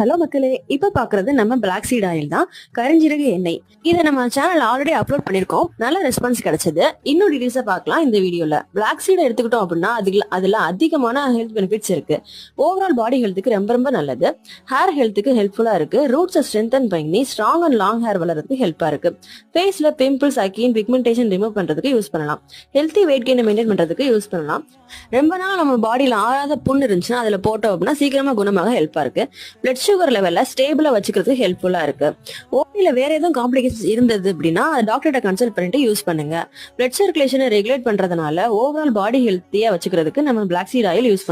Hello மக்களே, இப்ப பாக்குறது நம்ம பிளாக் சீட் ஆயில் தான், கரிஞ்சீரக எண்ணெய். இதை நம்ம சேனல் ஆல்ரெடி அப்லோட் பண்ணிருக்கோம். நல்ல ரெஸ்பான்ஸ் கிடைச்சது. இன்னும் டீடைல்ஸா பார்க்கலாம் இந்த வீடியோல. பிளாக் சீடை எடுத்துக்கிட்டோம் அப்படின்னா அதுல அதிகமான ஹெல்த் பெனிஃபிட்ஸ் இருக்கு. ஓவரால் பாடி ஹெல்த்துக்கு ரொம்ப ரொம்ப நல்லது. ஹேர் ஹெல்த்துக்கு ஹெல்ப்ஃபுல்லா இருக்கு. ரூட்ஸை ஸ்ட்ரென்தன் பண்ணி ஸ்ட்ராங் அண்ட் லாங் ஹேர் வளர்றதுக்கு ஹெல்ப்பா இருக்கு. ஃபேஸ்ல பிம்பிள்ஸ், அக்கின், பிக்மெண்டேஷன் ரிமூவ் பண்றதுக்கு யூஸ் பண்ணலாம். ஹெல்த்தி வெயிட் கெயின் மெயின்டைன் பண்றதுக்கு யூஸ் பண்ணலாம். ரொம்ப நாள் நம்ம பாடியில ஆறாத புண்ணு இருந்துச்சுன்னா அதுல போட்டோம் அப்படின்னா சீக்கிரமா குணமாக ஹெல்ப்பா இருக்கு. பிளட் சுகர் லெவல்ல ஸ்டேபிளா வச்சுக்கிறதுக்கு ஹெல்ப்ஃபுல்லா இருக்கு. ஓபில வேற எதுவும் காம்ப்ளிகேஷன்ஸ் இருந்தது அப்படின்னா டாக்டர்கிட்ட கன்சல்ட் பண்ணிட்டு யூஸ் பண்ணுங்க. பிளட் சர்க்குலேஷனை ரெகுலேட் பண்றதுனால ஓவரால் பாடி ஹெல்த்தியா வச்சுக்கிறதுக்கு நம்ம பிளாக் சீட் ஆயில் யூஸ் பண்ணலாம்.